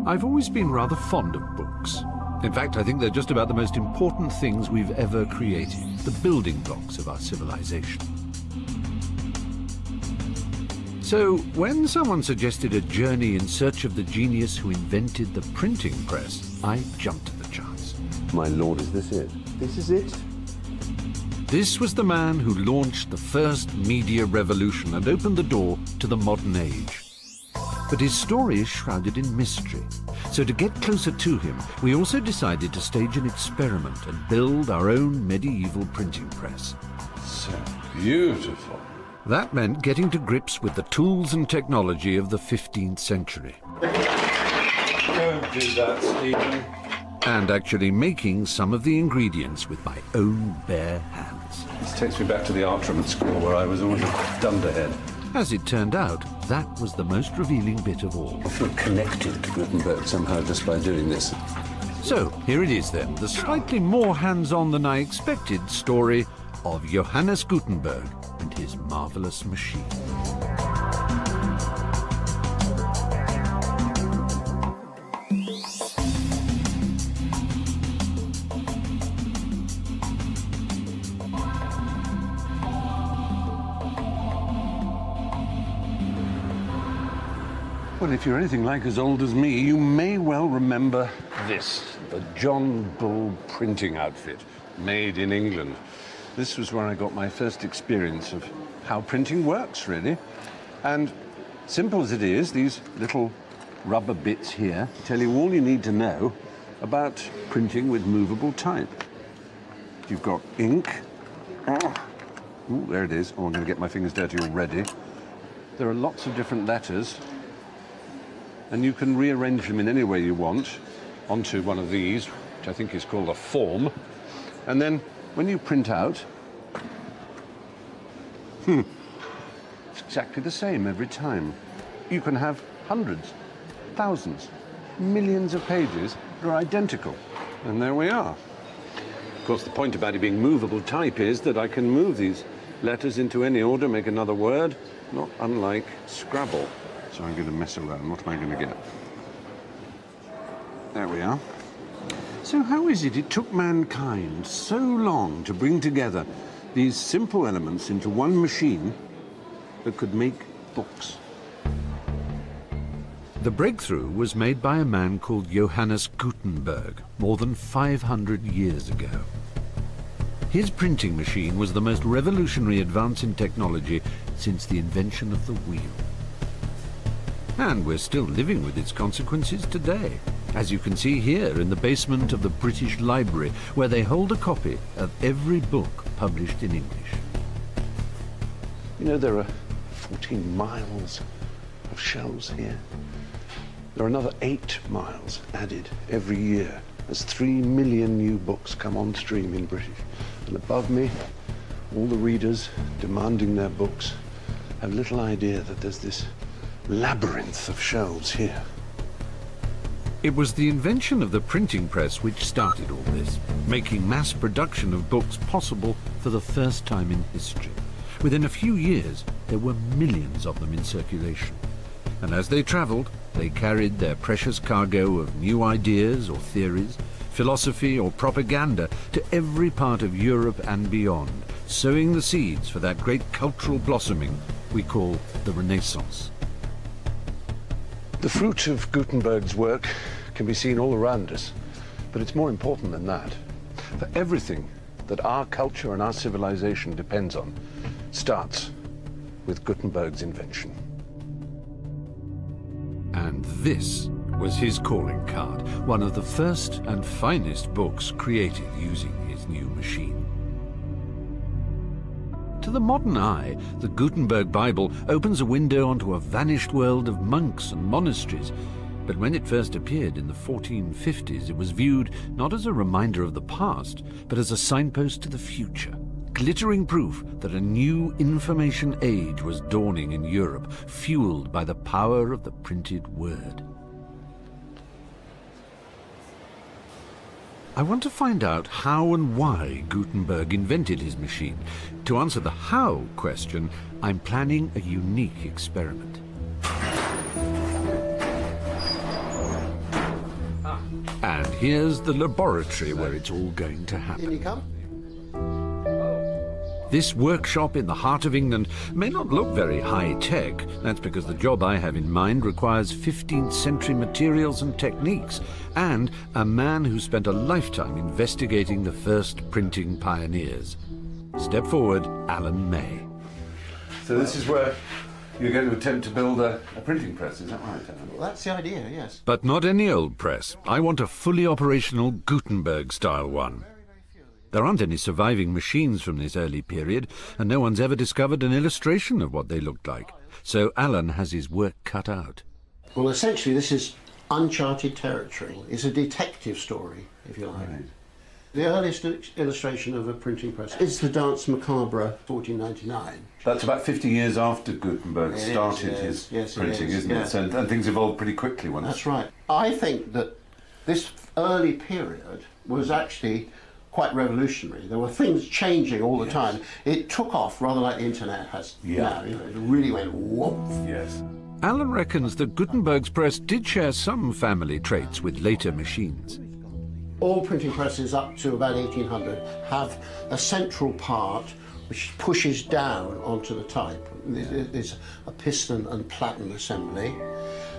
I've always been rather fond of books. In fact, I think they're just about the most important things we've ever created, the building blocks of our civilization. So, when someone suggested a journey in search of the genius who invented the printing press, I jumped at the chance. My lord, is this it? This is it? This was the man who launched the first media revolution and opened the door to the modern age. But his story is shrouded in mystery. So to get closer to him, we also decided to stage an experiment and build our own medieval printing press. So beautiful. That meant getting to grips with the tools and technology of the 15th century. Don't do that, Stephen. And actually making some of the ingredients with my own bare hands. This takes me back to the art room at school where I was always a dunderhead. As it turned out, that was the most revealing bit of all. I feel connected to Gutenberg somehow just by doing this. So, here it is then, the slightly more hands-on than I expected story of Johannes Gutenberg and his marvelous machine. Well, if you're anything like as old as me, you may well remember this, the John Bull printing outfit, made in England. This was where I got my first experience of how printing works, really. And simple as it is, these little rubber bits here tell you all you need to know about printing with movable type. You've got ink. Ooh, there it is. Oh, I'm going to get my fingers dirty already. There are lots of different letters, and you can rearrange them in any way you want onto one of these, which I think is called a form. And then when you print out, it's exactly the same every time. You can have hundreds, thousands, millions of pages that are identical. And there we are. Of course, the point about it being movable type is that I can move these letters into any order, make another word, not unlike Scrabble. So I'm going to mess around. What am I going to get? There we are. So how is it took mankind so long to bring together these simple elements into one machine that could make books? The breakthrough was made by a man called Johannes Gutenberg more than 500 years ago. His printing machine was the most revolutionary advance in technology since the invention of the wheel. And we're still living with its consequences today, as you can see here in the basement of the British Library, where they hold a copy of every book published in English. You know, there are 14 miles of shelves here. There are another 8 miles added every year as 3 million new books come on stream in British. And above me, all the readers demanding their books have little idea that there's this labyrinth of shelves here. It was the invention of the printing press which started all this, making mass production of books possible for the first time in history. Within a few years, there were millions of them in circulation. And as they traveled, they carried their precious cargo of new ideas or theories, philosophy or propaganda to every part of Europe and beyond, sowing the seeds for that great cultural blossoming we call the Renaissance. The fruit of Gutenberg's work can be seen all around us, but it's more important than that. For everything that our culture and our civilization depends on starts with Gutenberg's invention. And this was his calling card, one of the first and finest books created using his new machine. To the modern eye, the Gutenberg Bible opens a window onto a vanished world of monks and monasteries. But when it first appeared in the 1450s, it was viewed not as a reminder of the past, but as a signpost to the future, glittering proof that a new information age was dawning in Europe, fueled by the power of the printed word. I want to find out how and why Gutenberg invented his machine. To answer the how question, I'm planning a unique experiment. And here's the laboratory where it's all going to happen. In you come. This workshop in the heart of England may not look very high-tech. That's because the job I have in mind requires 15th century materials and techniques, and a man who spent a lifetime investigating the first printing pioneers. Step forward, Alan May. So this is where you're going to attempt to build a printing press, is that right, Alan? Well, that's the idea, yes. But not any old press. I want a fully operational Gutenberg-style one. There aren't any surviving machines from this early period, and no one's ever discovered an illustration of what they looked like. So Alan has his work cut out. Well, essentially, this is uncharted territory. It's a detective story, if you like. Right. The earliest illustration of a printing press is the Danse Macabre, 1499. That's about 50 years after Gutenberg started his printing, isn't it? So, and things evolved pretty quickly once. That's right. I think that this early period was actually quite revolutionary. There were things changing all the time. It took off rather like the internet has now. You know, it really went whoop. Yes. Alan reckons that Gutenberg's press did share some family traits with later machines. All printing presses up to about 1800 have a central part which pushes down onto the type. There's a piston and platen assembly.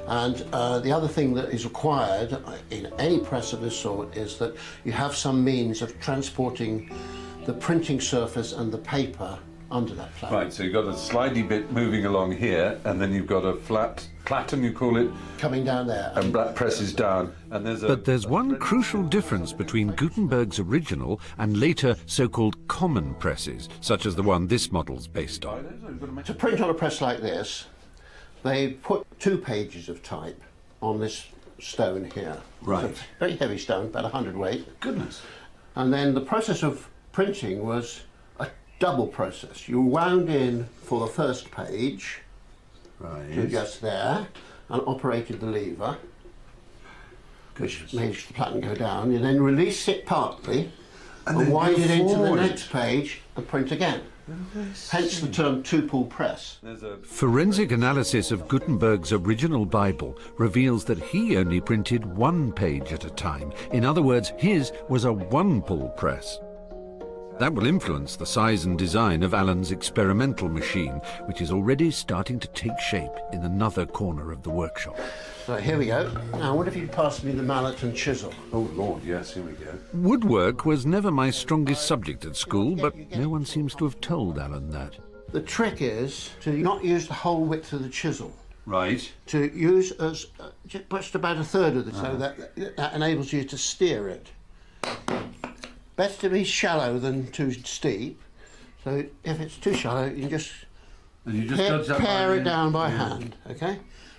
And the other thing that is required in any press of this sort is that you have some means of transporting the printing surface and the paper under that platen. Right, so you've got a slidey bit moving along here, and then you've got a flat platen, you call it, coming down there. and that presses down, and there's a... But there's one crucial difference between Gutenberg's original and later so-called common presses, such as the one this model's based on. To print on a press like this, they put 2 pages of type on this stone here. Right. It's a very heavy stone, about 100 weight. Goodness. And then the process of printing was a double process. You wound in for the first page, to just there, and operated the lever, which made the platen go down. You then release it partly, and wind it into the next page and print again. Hence the term two-pull press. Forensic analysis of Gutenberg's original Bible reveals that he only printed 1 page at a time. In other words, his was a one-pull press. That will influence the size and design of Alan's experimental machine, which is already starting to take shape in another corner of the workshop. Right, here we go. Now, what if you pass me the mallet and chisel? Oh, Lord, yes, here we go. Woodwork was never my strongest subject at school, but no one seems to have told Alan that. The trick is to not use the whole width of the chisel. Right. To use as just about a third of it, so that enables you to steer it. Better to be shallow than too steep. So if it's too shallow, you can just, pare it down by hand. Okay?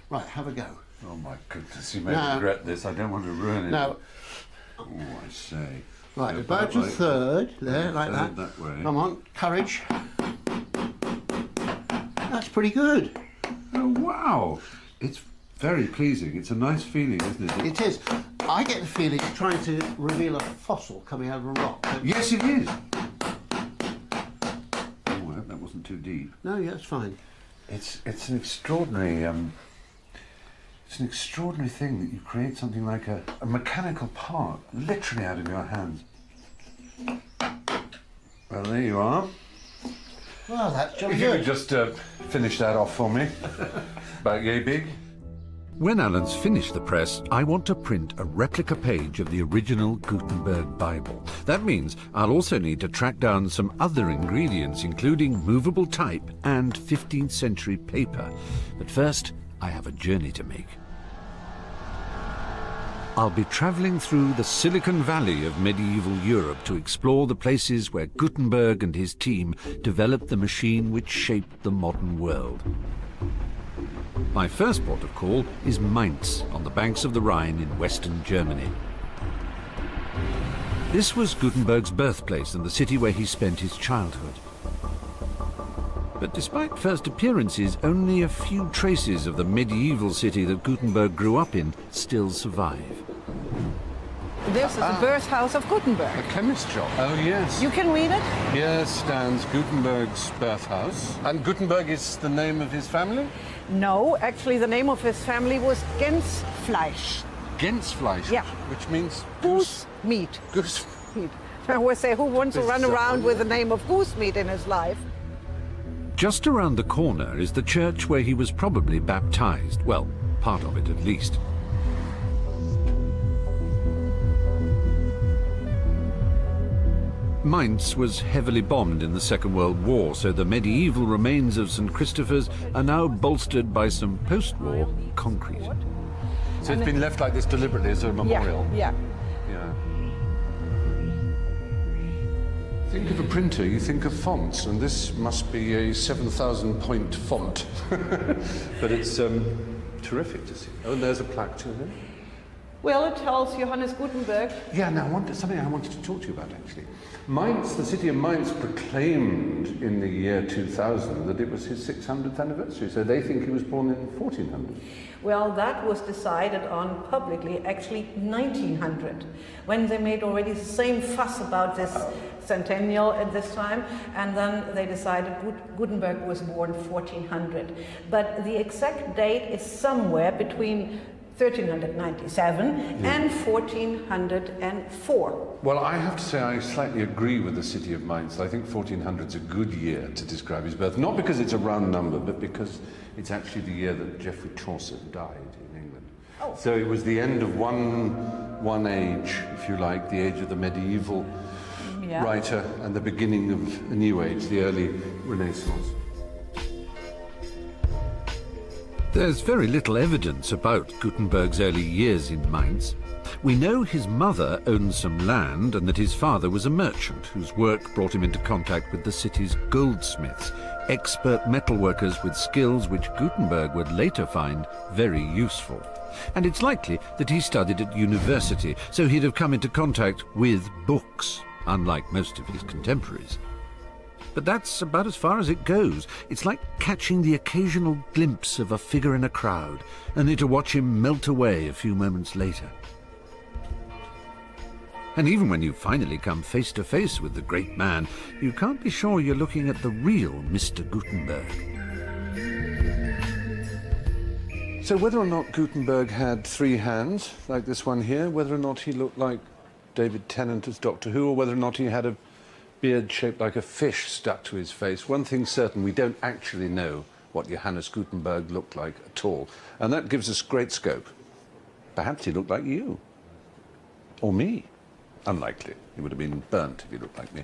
Right, have a go. Oh my goodness, you may regret this. I don't want to ruin it. Now, oh, I say. Right, about a third there, like that. That way. Come on, courage. That's pretty good. Oh wow! It's very pleasing. It's a nice feeling, isn't it? It is. I get the feeling you're trying to reveal a fossil coming out of a rock. Yes, it is. Oh, I hope that wasn't too deep. No, yeah, it's fine. It's an extraordinary it's an extraordinary thing that you create something like a mechanical part literally out of your hands. Well, there you are. Well, that's jolly If you good. could just finish that off for me. About yay big. When Alan's finished the press, I want to print a replica page of the original Gutenberg Bible. That means I'll also need to track down some other ingredients, including movable type and 15th century paper. But first, I have a journey to make. I'll be travelling through the Silicon Valley of medieval Europe to explore the places where Gutenberg and his team developed the machine which shaped the modern world. My first port of call is Mainz, on the banks of the Rhine in western Germany. This was Gutenberg's birthplace and the city where he spent his childhood. But despite first appearances, only a few traces of the medieval city that Gutenberg grew up in still survive. This is the birthhouse of Gutenberg. A chemist shop. Oh, yes. You can read it? Here stands Gutenberg's birthhouse. And Gutenberg is the name of his family? No, actually the name of his family was Gensfleisch. GänseFleisch, Yeah. which means Goose meat. Goose. Meat. I always say, who wants to run Bizarre. around with the name of goose meat in his life? Just around the corner is the church where he was probably baptized. Well, part of it at least. Mainz was heavily bombed in the Second World War, so the medieval remains of St. Christopher's are now bolstered by some post-war concrete. So it's been left like this deliberately as a memorial. Yeah. Yeah. Think of a printer, you think of fonts, and this must be a 7,000 point font. But it's terrific to see. Oh, and there's a plaque to him. Well, it tells Johannes Gutenberg. Yeah, now something I wanted to talk to you about actually. Mainz, the city of Mainz proclaimed in the year 2000 that it was his 600th anniversary, so they think he was born in 1400. Well, that was decided on publicly, actually 1900, when they made already the same fuss about this centennial at this time, and then they decided Gutenberg was born 1400. But the exact date is somewhere between 1397 and 1404. Well, I have to say I slightly agree with the city of Mainz. I think 1400 is a good year to describe his birth, not because it's a round number, but because it's actually the year that Geoffrey Chaucer died in England. Oh. So it was the end of one age, if you like, the age of the medieval writer, and the beginning of a new age, the early Renaissance. There's very little evidence about Gutenberg's early years in Mainz. We know his mother owned some land and that his father was a merchant whose work brought him into contact with the city's goldsmiths, expert metalworkers with skills which Gutenberg would later find very useful. And it's likely that he studied at university, so he'd have come into contact with books, unlike most of his contemporaries. But that's about as far as it goes. It's like catching the occasional glimpse of a figure in a crowd, only to watch him melt away a few moments later. And even when you finally come face to face with the great man, you can't be sure you're looking at the real Mr. Gutenberg. So whether or not Gutenberg had three hands, like this one here, whether or not he looked like David Tennant as Doctor Who, or whether or not he had a beard shaped like a fish stuck to his face, one thing's certain, we don't actually know what Johannes Gutenberg looked like at all. And that gives us great scope. Perhaps he looked like you. Or me. Unlikely. He would have been burnt if he looked like me.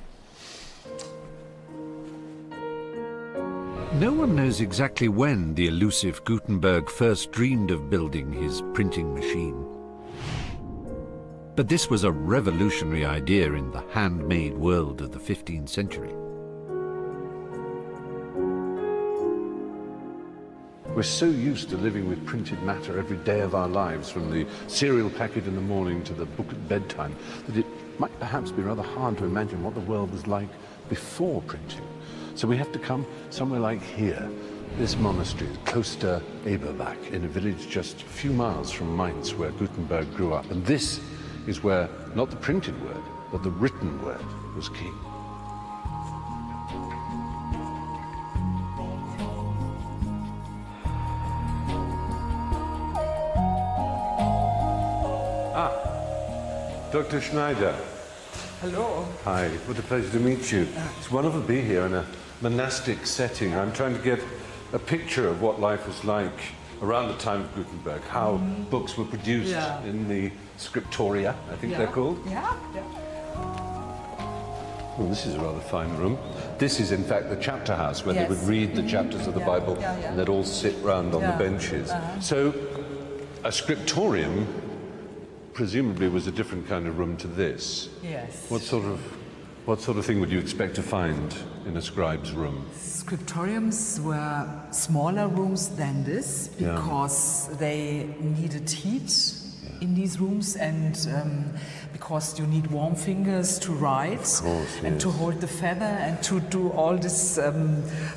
No one knows exactly when the elusive Gutenberg first dreamed of building his printing machine. But this was a revolutionary idea in the handmade world of the 15th century. We're so used to living with printed matter every day of our lives, from the cereal packet in the morning to the book at bedtime, that it might perhaps be rather hard to imagine what the world was like before printing. So we have to come somewhere like here, this monastery, Kloster Eberbach, in a village just a few miles from Mainz, where Gutenberg grew up. And this is where not the printed word, but the written word was king. Dr. Schneider. Hello. Hi, what a pleasure to meet you. It's wonderful to be here in a monastic setting. I'm trying to get a picture of what life was like around the time of Gutenberg, how books were produced in the scriptoria, I think they're called. Yeah. Well, this is a rather fine room. This is, in fact, the chapter house where they would read the chapters of the Bible and they'd all sit round on the benches. So, a scriptorium presumably was a different kind of room to this. Yes. What sort of thing would you expect to find in a scribe's room? Scriptoriums were smaller rooms than this because they needed heat in these rooms, and because you need warm fingers to write and to hold the feather and to do all this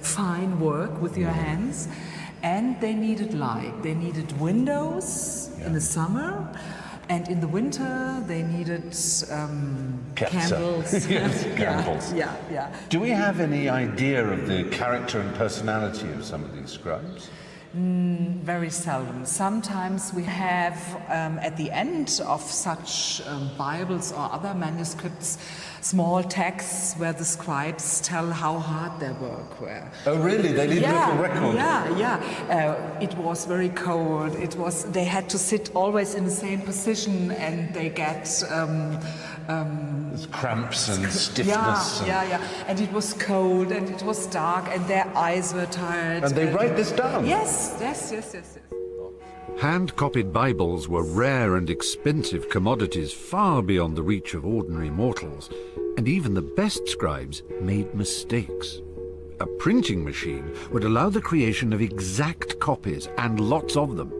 fine work with your hands. And they needed light. They needed windows in the summer. And in the winter, they needed candles. Candles. Yeah. Do we have any idea of the character and personality of some of these scribes? Very seldom. Sometimes we have at the end of such Bibles or other manuscripts small texts where the scribes tell how hard their work were. Oh, really? They leave a little record? Yeah. It was very cold. They had to sit always in the same position, and they get There's cramps and stiffness. Yeah. And it was cold, and it was dark, and their eyes were tired. And they write this down? Yes. Hand-copied Bibles were rare and expensive commodities far beyond the reach of ordinary mortals, and even the best scribes made mistakes. A printing machine would allow the creation of exact copies, and lots of them.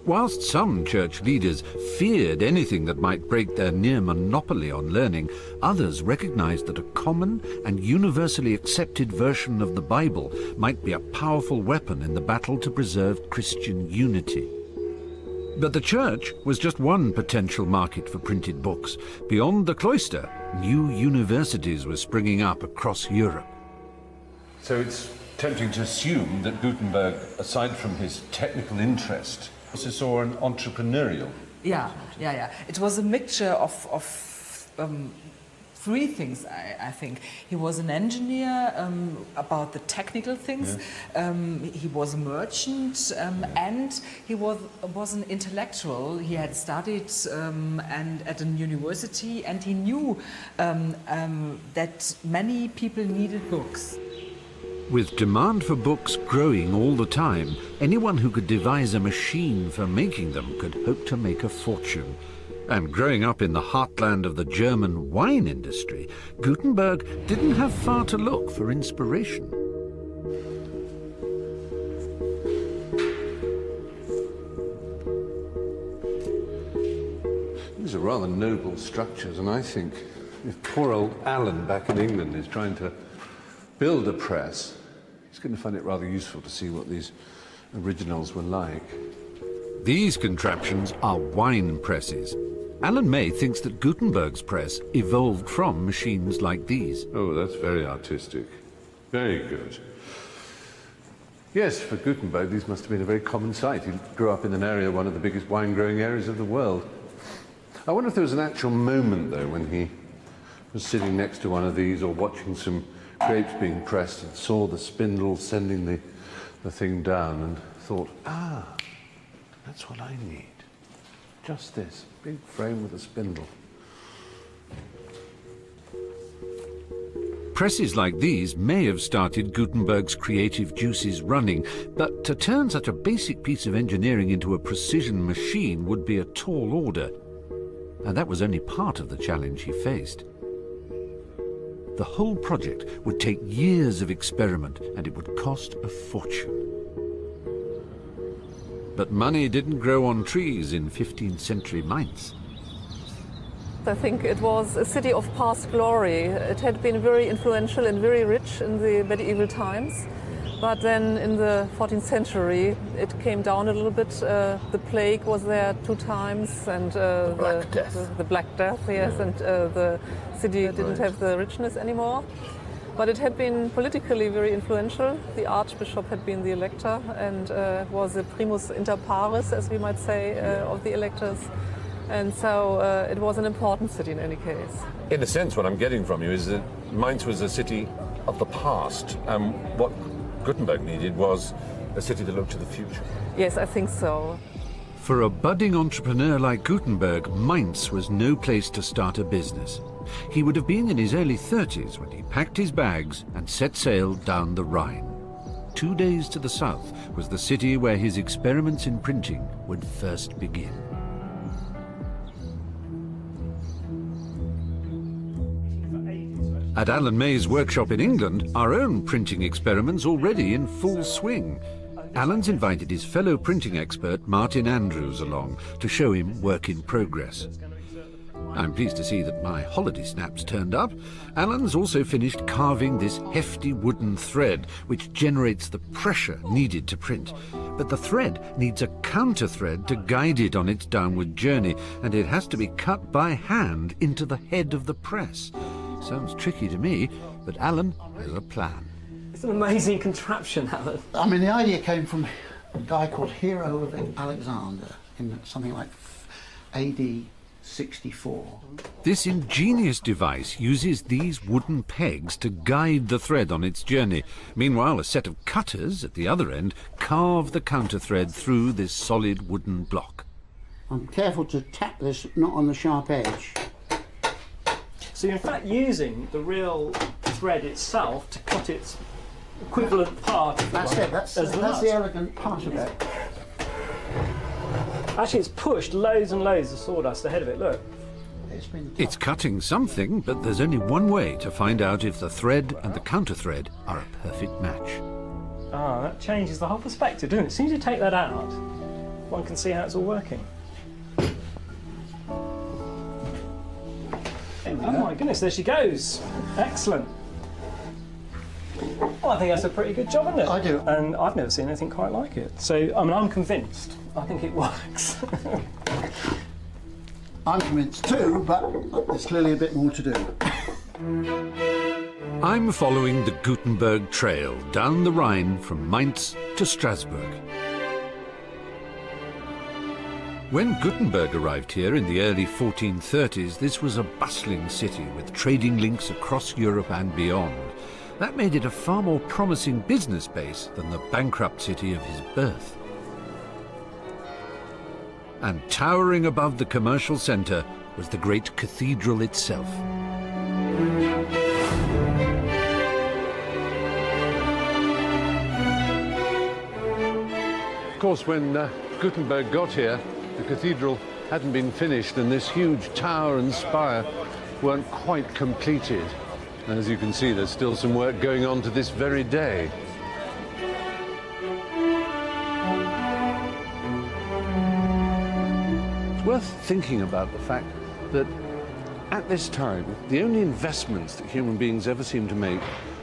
Whilst some church leaders feared anything that might break their near monopoly on learning, others recognized that a common and universally accepted version of the Bible might be a powerful weapon in the battle to preserve Christian unity. But the church was just one potential market for printed books. Beyond the cloister, new universities were springing up across Europe. So it's tempting to assume that Gutenberg, aside from his technical interest, also saw an entrepreneurial. Yeah. It was a mixture of three things, I think. He was an engineer about the technical things. Yeah. He was a merchant, and he was an intellectual. He had studied and at an university, and he knew that many people needed books. With demand for books growing all the time, anyone who could devise a machine for making them could hope to make a fortune. And growing up in the heartland of the German wine industry, Gutenberg didn't have far to look for inspiration. These are rather noble structures, and I think if poor old Alan back in England is trying to build a press, he's going to find it rather useful to see what these originals were like. These contraptions are wine presses. Alan May thinks that Gutenberg's press evolved from machines like these. Oh, that's very artistic. Very good. Yes, for Gutenberg, these must have been a very common sight. He grew up in an area, one of the biggest wine-growing areas of the world. I wonder if there was an actual moment, though, when he was sitting next to one of these or watching some grapes being pressed and saw the spindle sending the thing down and thought, that's what I need. Just this, big frame with a spindle. Presses like these may have started Gutenberg's creative juices running, but to turn such a basic piece of engineering into a precision machine would be a tall order. And that was only part of the challenge he faced. The whole project would take years of experiment, and it would cost a fortune. But money didn't grow on trees in 15th century Mainz. I think it was a city of past glory. It had been very influential and very rich in the medieval times. But then in the 14th century, it came down a little bit. The plague was there 2 times, and the Black Death, yes, and the city didn't have the richness anymore. But it had been politically very influential. The archbishop had been the elector and was the primus inter pares, as we might say, of the electors. And so it was an important city in any case. In a sense, what I'm getting from you is that Mainz was a city of the past. What Gutenberg needed was a city that looked to the future. Yes, I think so. For a budding entrepreneur like Gutenberg, Mainz was no place to start a business. He would have been in his early 30s when he packed his bags and set sail down the Rhine. 2 days to the south was the city where his experiments in printing would first begin. At Alan May's workshop in England, our own printing experiments already in full swing. Alan's invited his fellow printing expert Martin Andrews along to show him work in progress. I'm pleased to see that my holiday snaps turned up. Alan's also finished carving this hefty wooden thread which generates the pressure needed to print. But the thread needs a counter thread to guide it on its downward journey, and it has to be cut by hand into the head of the press. Sounds tricky to me, but Alan has a plan. It's an amazing contraption, Alan. I mean, the idea came from a guy called Hero of Alexander in something like AD 64. This ingenious device uses these wooden pegs to guide the thread on its journey. Meanwhile, a set of cutters at the other end carve the counterthread through this solid wooden block. I'm careful to tap this not on the sharp edge. So you're in fact using the real thread itself to cut its equivalent part. That's it, that's the elegant part of it. Actually, it's pushed loads and loads of sawdust ahead of it, look. It's cutting something, but there's only one way to find out if the thread and the counterthread are a perfect match. Ah, that changes the whole perspective, doesn't it? As soon as you take that out, one can see how it's all working. Oh my goodness, there she goes. Excellent. Well, I think that's a pretty good job, isn't it? I do. And I've never seen anything quite like it. So, I mean, I'm convinced. I think it works. I'm convinced too, but there's clearly a bit more to do. I'm following the Gutenberg trail down the Rhine from Mainz to Strasbourg. When Gutenberg arrived here in the early 1430s, this was a bustling city with trading links across Europe and beyond. That made it a far more promising business base than the bankrupt city of his birth. And towering above the commercial centre was the great cathedral itself. Of course, when Gutenberg got here, the cathedral hadn't been finished and this huge tower and spire weren't quite completed. And as you can see, there's still some work going on to this very day. It's worth thinking about the fact that at this time, the only investments that human beings ever seemed to make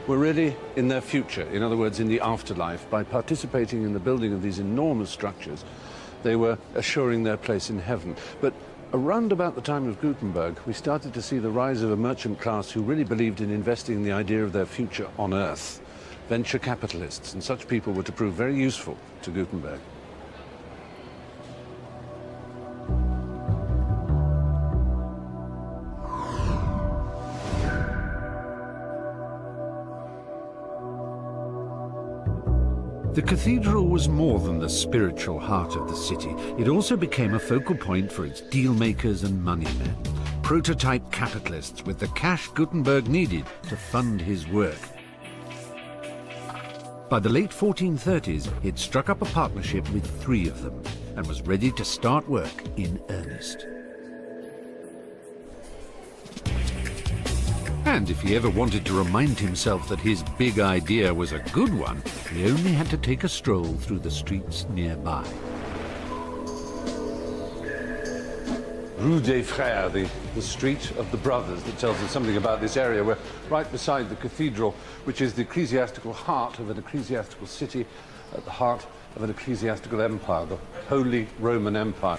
were really in their future, in other words, in the afterlife. By participating in the building of these enormous structures, they were assuring their place in heaven. But around about the time of Gutenberg, we started to see the rise of a merchant class who really believed in investing in the idea of their future on Earth. Venture capitalists, and such people were to prove very useful to Gutenberg. The cathedral was more than the spiritual heart of the city. It also became a focal point for its dealmakers and moneymen, prototype capitalists with the cash Gutenberg needed to fund his work. By the late 1430s, it struck up a partnership with 3 of them and was ready to start work in earnest. And if he ever wanted to remind himself that his big idea was a good one, he only had to take a stroll through the streets nearby. Rue des Frères, the street of the brothers, that tells us something about this area. We're right beside the cathedral, which is the ecclesiastical heart of an ecclesiastical city, at the heart of an ecclesiastical empire, the Holy Roman Empire.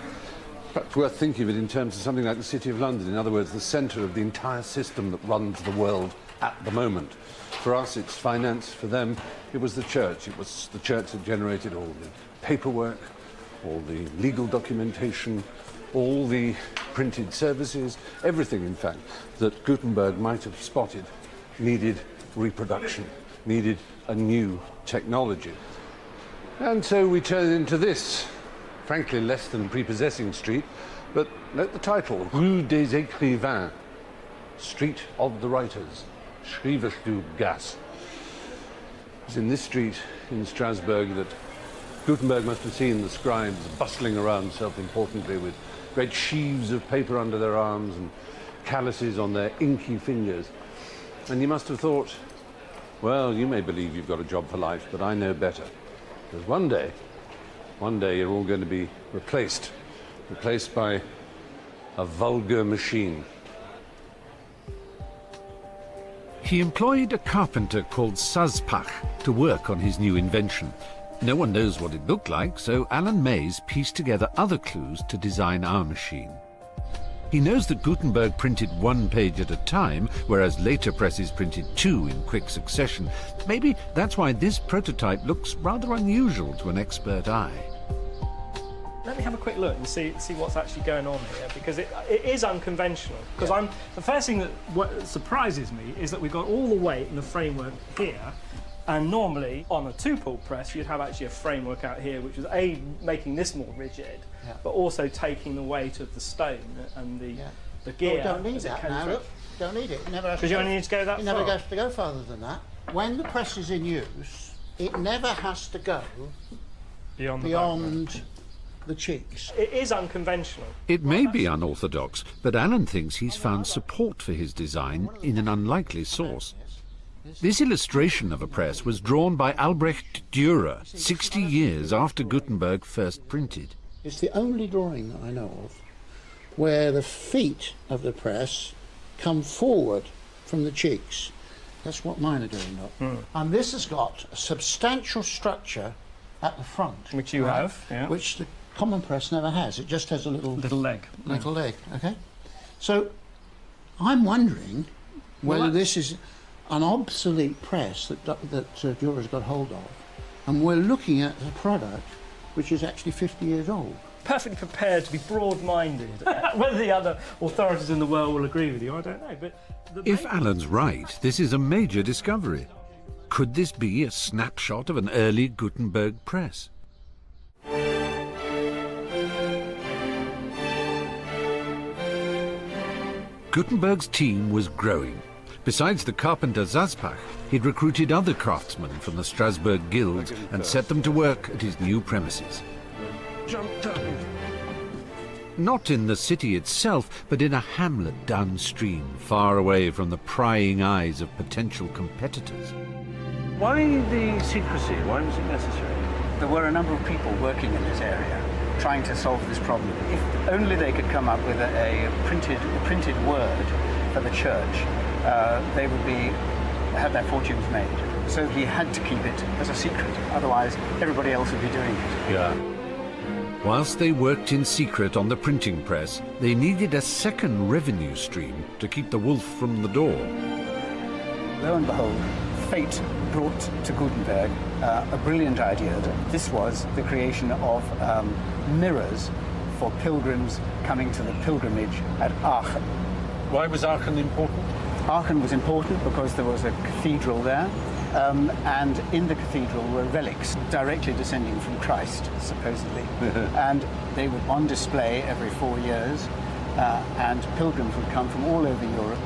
Perhaps worth thinking of it in terms of something like the City of London, in other words, the centre of the entire system that runs the world at the moment. For us, it's finance. For them, it was the church. It was the church that generated all the paperwork, all the legal documentation, all the printed services, everything, in fact, that Gutenberg might have spotted needed reproduction, needed a new technology. And so we turn into this, frankly less than prepossessing street, but note the title, Rue des Écrivains, Street of the Writers, Schrijversgasse. It's in this street in Strasbourg that Gutenberg must have seen the scribes bustling around self-importantly with great sheaves of paper under their arms and calluses on their inky fingers. And he must have thought, well, you may believe you've got a job for life, but I know better. Because one day you're all going to be replaced by a vulgar machine. He employed a carpenter called Sazpach to work on his new invention. No one knows what it looked like, so Alan Mays pieced together other clues to design our machine. He knows that Gutenberg printed one page at a time, whereas later presses printed two in quick succession. Maybe that's why this prototype looks rather unusual to an expert eye. Let me have a quick look and see what's actually going on here, because it is unconventional. Because the first thing what surprises me is that we've got all the weight in the framework here, and normally on a two-pull press you'd have actually a framework out here, which was making this more rigid, but also taking the weight of the stone and the gear. Oh, don't need that now. Look, don't need it. Because you only need to go that far. You never have to go farther than that. When the press is in use, it never has to go beyond the cheeks. It is unconventional. It may be unorthodox, but Alan thinks he's found support for his design in an unlikely source. This illustration of a press was drawn by Albrecht Dürer 60 years after Gutenberg first printed. It's the only drawing that I know of where the feet of the press come forward from the cheeks. That's what mine are doing, look. And this has got a substantial structure at the front. Which you have, yeah. Which the common press never has. It just has a little leg. Little leg, okay? So I'm wondering whether this is an obsolete press that Dürer's got hold of, and we're looking at a product which is actually 50 years old. Perfectly prepared to be broad-minded. Whether the other authorities in the world will agree with you, I don't know. But if Alan's right, this is a major discovery. Could this be a snapshot of an early Gutenberg press? Gutenberg's team was growing. Besides the carpenter Zaspach, he'd recruited other craftsmen from the Strasbourg guilds and set them to work at his new premises. Not in the city itself, but in a hamlet downstream, far away from the prying eyes of potential competitors. Why the secrecy? Why was it necessary? There were a number of people working in this area trying to solve this problem. If only they could come up with a printed word for the church, they would have their fortunes made. So he had to keep it as a secret, otherwise everybody else would be doing it. Yeah. Whilst they worked in secret on the printing press, they needed a second revenue stream to keep the wolf from the door. Lo and behold, fate brought to Gutenberg a brilliant idea. This was the creation of mirrors for pilgrims coming to the pilgrimage at Aachen. Why was Aachen important? Aachen was important because there was a cathedral there, and in the cathedral were relics directly descending from Christ, supposedly. And they were on display every 4 years, and pilgrims would come from all over Europe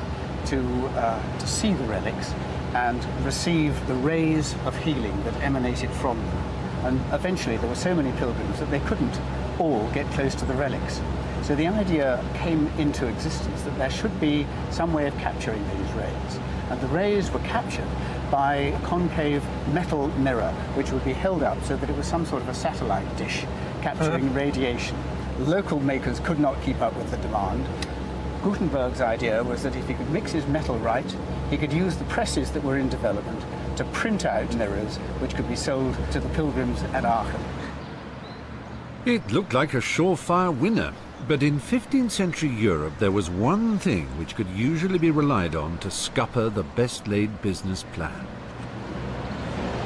to see the relics and receive the rays of healing that emanated from them. And eventually there were so many pilgrims that they couldn't all get close to the relics. So the idea came into existence that there should be some way of capturing these rays. And the rays were captured by a concave metal mirror, which would be held up so that it was some sort of a satellite dish capturing radiation. Local makers could not keep up with the demand. Gutenberg's idea was that if he could mix his metal right, he could use the presses that were in development to print out mirrors which could be sold to the pilgrims at Aachen. It looked like a surefire winner, but in 15th century Europe there was one thing which could usually be relied on to scupper the best-laid business plan.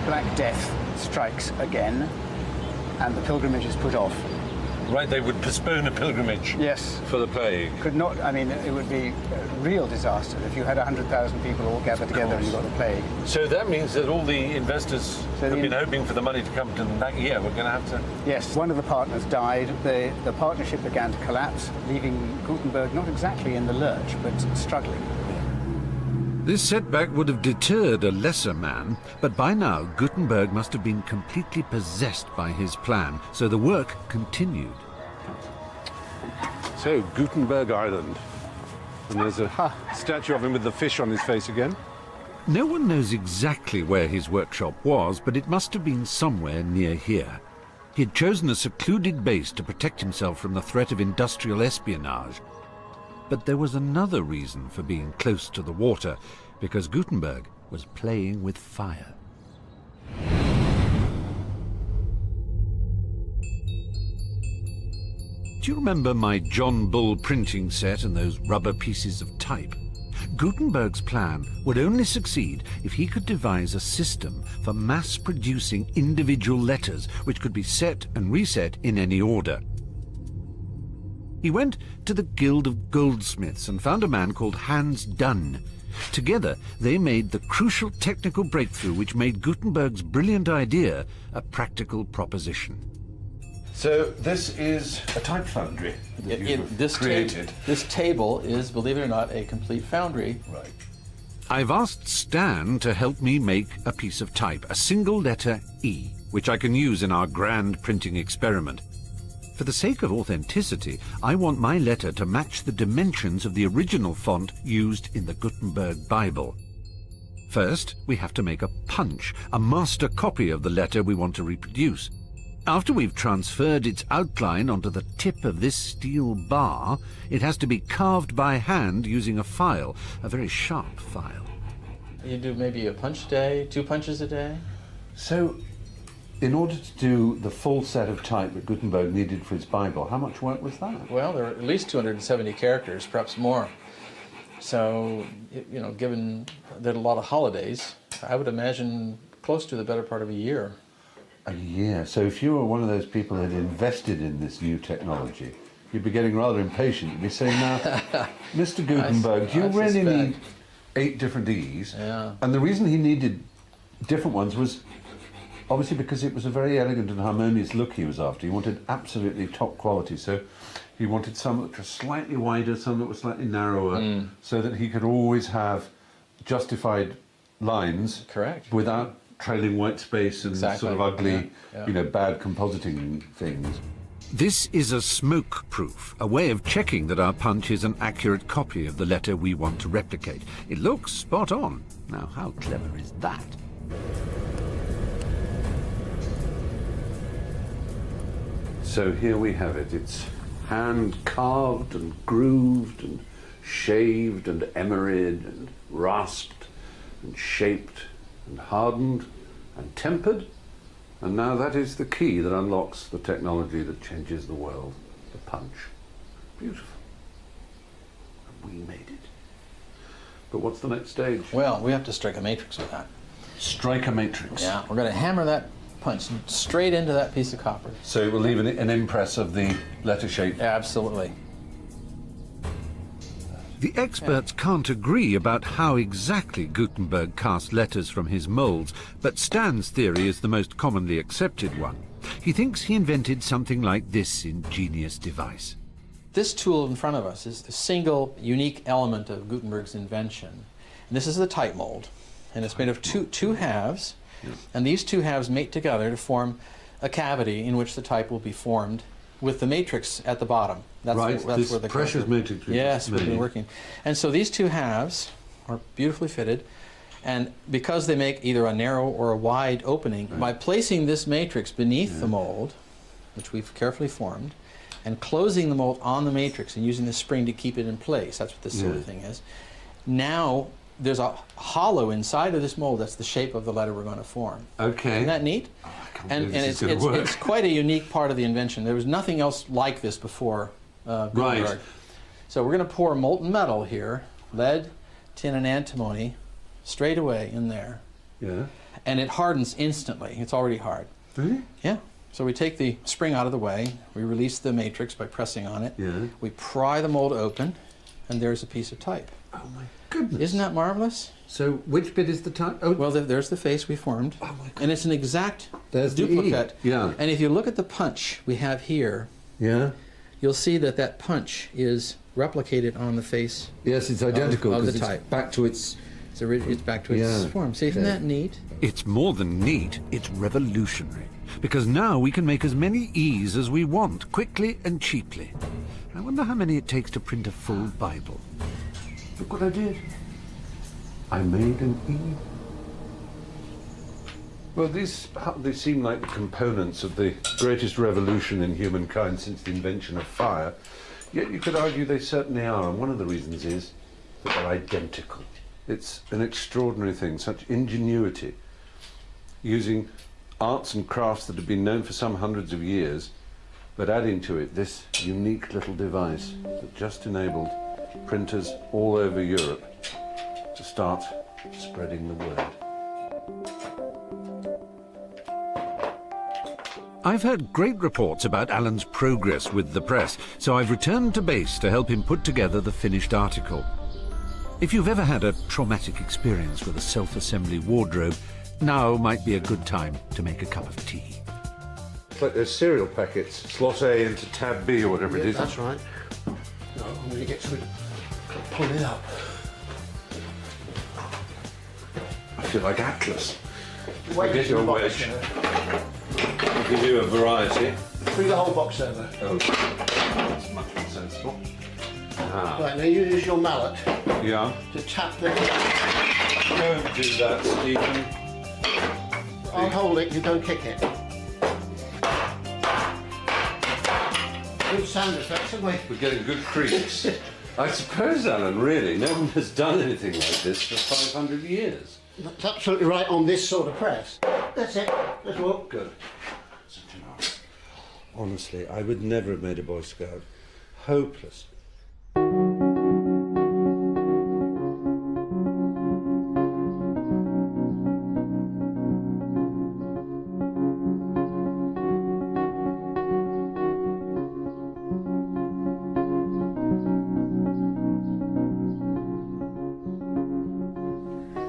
Black Death strikes again, and the pilgrimage is put off. Right, they would postpone a pilgrimage. Yes. For the plague. Could not, I mean, it would be a real disaster if you had 100,000 people all gathered together and you got the plague. So that means that all the investors who've been hoping for the money to come to them that year were going to have to... Yes, one of the partners died. The partnership began to collapse, leaving Gutenberg not exactly in the lurch, but struggling. This setback would have deterred a lesser man, but by now Gutenberg must have been completely possessed by his plan, so the work continued. So, Gutenberg Island. And there's a statue of him with the fish on his face again. No one knows exactly where his workshop was, but it must have been somewhere near here. He had chosen a secluded base to protect himself from the threat of industrial espionage. But there was another reason for being close to the water, because Gutenberg was playing with fire. Do you remember my John Bull printing set and those rubber pieces of type? Gutenberg's plan would only succeed if he could devise a system for mass-producing individual letters which could be set and reset in any order. He went to the Guild of Goldsmiths and found a man called Hans Dunn. Together, they made the crucial technical breakthrough which made Gutenberg's brilliant idea a practical proposition. So this is a type foundry that you've created. This table is, believe it or not, a complete foundry. Right. I've asked Stan to help me make a piece of type, a single letter E, which I can use in our grand printing experiment. For the sake of authenticity, I want my letter to match the dimensions of the original font used in the Gutenberg Bible. First, we have to make a punch, a master copy of the letter we want to reproduce. After we've transferred its outline onto the tip of this steel bar, it has to be carved by hand using a file, a very sharp file. You do maybe a punch a day, 2 punches a day? So, in order to do the full set of type that Gutenberg needed for his Bible, how much work was that? Well, there are at least 270 characters, perhaps more. So, you know, given that a lot of holidays, I would imagine close to the better part of a year. A year. So if you were one of those people that had invested in this new technology, you'd be getting rather impatient. You'd be saying, now, Mr. Gutenberg, do you really need 8 different E's? Yeah. And the reason he needed different ones was obviously because it was a very elegant and harmonious look he was after. He wanted absolutely top quality. So he wanted some that were slightly wider, some that were slightly narrower, so that he could always have justified lines. Correct. Without trailing white space and Exactly. sort of ugly, Yeah. you know, bad compositing things. This is a smoke proof, a way of checking that our punch is an accurate copy of the letter we want to replicate. It looks spot on. Now, how clever is that? So here we have it. It's hand carved and grooved and shaved and emeryed and rasped and shaped and hardened and tempered, and now that is the key that unlocks the technology that changes the world, the punch. Beautiful. And we made it. But what's the next stage? Well, we have to strike a matrix with that. Strike a matrix. Yeah, we're going to hammer that punch straight into that piece of copper. So it will leave an impress of the letter shape. Absolutely. The experts can't agree about how exactly Gutenberg cast letters from his molds, but Stan's theory is the most commonly accepted one. He thinks he invented something like this ingenious device. This tool in front of us is the single unique element of Gutenberg's invention. And this is the type mold, and it's made of two halves, and these 2 halves mate together to form a cavity in which the type will be formed with the matrix at the bottom. That's Right, that's this where the precious matrix is Yes, we've been made. working. And so these 2 halves are beautifully fitted, and because they make either a narrow or a wide opening, by placing this matrix beneath the mold, which we've carefully formed, and closing the mold on the matrix and using the spring to keep it in place, that's what this silly thing is, now there's a hollow inside of this mold that's the shape of the letter we're going to form. Okay. Isn't that neat? And it's quite a unique part of the invention. There was nothing else like this before Gutenberg. Right. So we're going to pour molten metal here, lead, tin, and antimony, straight away in there. Yeah. And it hardens instantly. It's already hard. Really? Yeah. So we take the spring out of the way, we release the matrix by pressing on it, we pry the mold open, and there's a piece of type. Oh my goodness. Isn't that marvelous? So which bit is the type? Oh, Well, there's the face we formed, my goodness. and it's an exact There's the E. duplicate. Yeah. And if you look at the punch we have here, Yeah. you'll see that that punch is replicated on the face. Yes, it's identical of the because it's type. back to its. It's back to its Yeah. form. See, isn't that neat? It's more than neat, it's revolutionary. Because now we can make as many E's as we want, quickly and cheaply. I wonder how many it takes to print a full Bible. Look what I did. I made an E. Well, they seem like the components of the greatest revolution in humankind since the invention of fire. Yet you could argue they certainly are, and one of the reasons is that they're identical. It's an extraordinary thing, such ingenuity, using arts and crafts that have been known for some hundreds of years, but adding to it this unique little device that just enabled printers all over Europe to start spreading the word. I've heard great reports about Alan's progress with the press, so I've returned to base to help him put together the finished article. If you've ever had a traumatic experience with a self-assembly wardrobe, now might be a good time to make a cup of tea. It's like those cereal packets, slot A into tab B or whatever it is. That's right. No, I'm going to get to it. Pull it up. I feel like Atlas. Wait, I'll get you a wedge. I'll give you a variety. Bring the whole box over. Oh, that's much more sensible. Ah. Right, now you use your mallet Yeah. to tap the... Don't do that, Stephen. I'll hold it, you don't kick it. Good sound effects, haven't we? We're getting good creaks. I suppose, Alan, really, no one has done anything like this for 500 years. That's absolutely right on this sort of press. That's it. That's what. Good. Honestly, I would never have made a Boy Scout. Hopeless.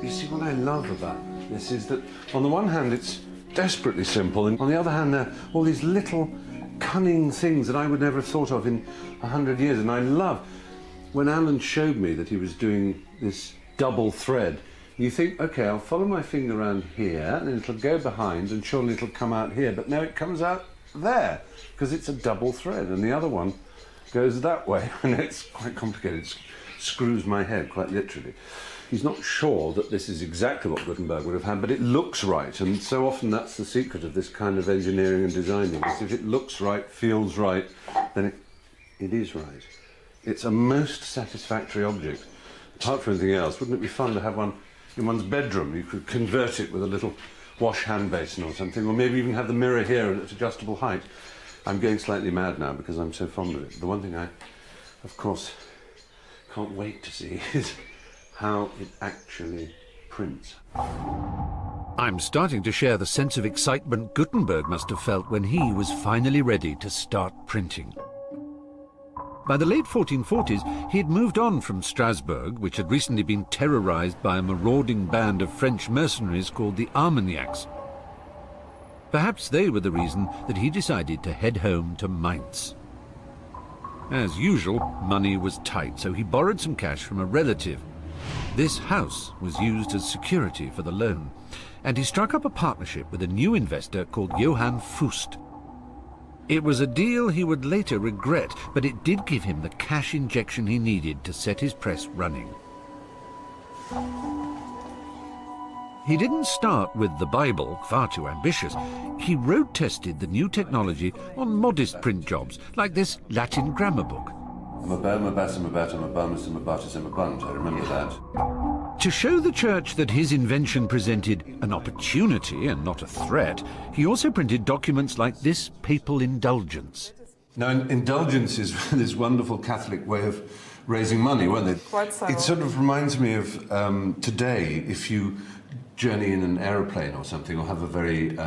You see, what I love about this is that on the one hand it's desperately simple, and on the other hand there are all these little cunning things that I would never have thought of in 100 years. And I love when Alan showed me that he was doing this double thread. You think, okay, I'll follow my finger around here and it'll go behind and surely it'll come out here, but no, it comes out there because it's a double thread, and the other one goes that way, and it's quite complicated. It screws my head quite literally. He's not sure that this is exactly what Gutenberg would have had, but it looks right, and so often that's the secret of this kind of engineering and designing, is if it looks right, feels right, then it is right. It's a most satisfactory object. Apart from anything else, wouldn't it be fun to have one in one's bedroom? You could convert it with a little wash hand basin or something, or maybe even have the mirror here at adjustable height. I'm going slightly mad now because I'm so fond of it. The one thing I, of course, can't wait to see is how it actually prints. I'm starting to share the sense of excitement Gutenberg must have felt when he was finally ready to start printing. By the late 1440s, he had moved on from Strasbourg, which had recently been terrorized by a marauding band of French mercenaries called the Armagnacs. Perhaps they were the reason that he decided to head home to Mainz. As usual, money was tight, so he borrowed some cash from a relative. This house was used as security for the loan, and he struck up a partnership with a new investor called Johann Fust. It was a deal he would later regret, but it did give him the cash injection he needed to set his press running. He didn't start with the Bible, far too ambitious. He road-tested the new technology on modest print jobs, like this Latin grammar book. I remember that. To show the church that his invention presented an opportunity and not a threat, he also printed documents like this papal indulgence. Now, indulgence is this wonderful Catholic way of raising money, weren't it? Quite so. It sort of reminds me of today, if you journey in an aeroplane or something, or have a very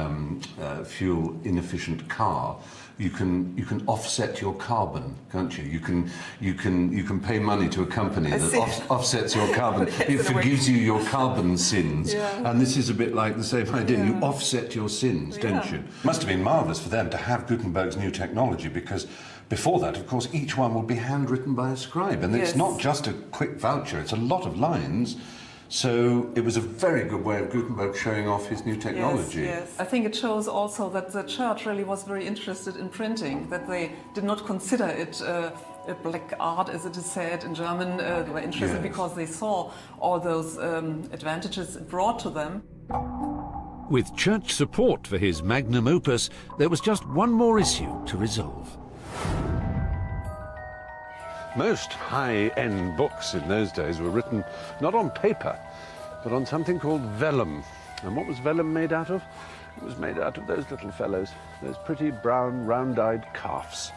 fuel inefficient car, you can offset your carbon, can't you? You can pay money to a company that offsets your carbon. It forgives you your carbon sins. Yeah. And this is a bit like the same idea. Yeah. You offset your sins, don't you? It must have been marvellous for them to have Gutenberg's new technology, because before that, of course, each one would be handwritten by a scribe. And it's not just a quick voucher, it's a lot of lines. So it was a very good way of Gutenberg showing off his new technology. Yes. I think it shows also that the church really was very interested in printing, that they did not consider it a black art, as it is said in German. They were interested because they saw all those advantages it brought to them. With church support for his magnum opus, there was just one more issue to resolve. Most high-end books in those days were written not on paper, but on something called vellum. And what was vellum made out of? It was made out of those little fellows, those pretty brown, round-eyed calves.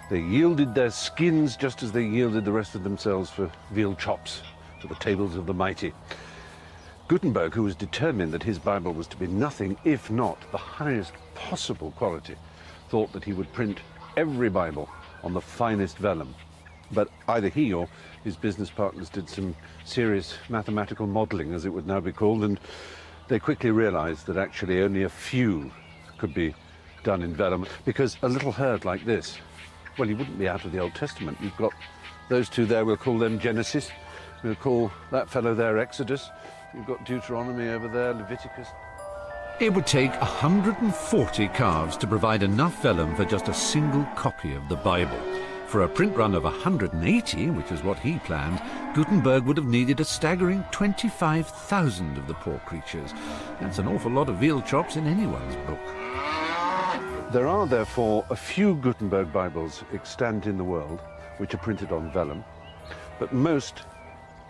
They yielded their skins just as they yielded the rest of themselves for veal chops for the tables of the mighty. Gutenberg, who was determined that his Bible was to be nothing if not the highest possible quality, thought that he would print every Bible on the finest vellum. But either he or his business partners did some serious mathematical modelling, as it would now be called, and they quickly realised that actually only a few could be done in vellum, because a little herd like this, well, you wouldn't be out of the Old Testament. You've got those two there, we'll call them Genesis. We'll call that fellow there Exodus. You've got Deuteronomy over there, Leviticus. It would take 140 calves to provide enough vellum for just a single copy of the Bible. For a print run of 180, which is what he planned, Gutenberg would have needed a staggering 25,000 of the poor creatures. That's an awful lot of veal chops in anyone's book. There are, therefore, a few Gutenberg Bibles extant in the world which are printed on vellum, but most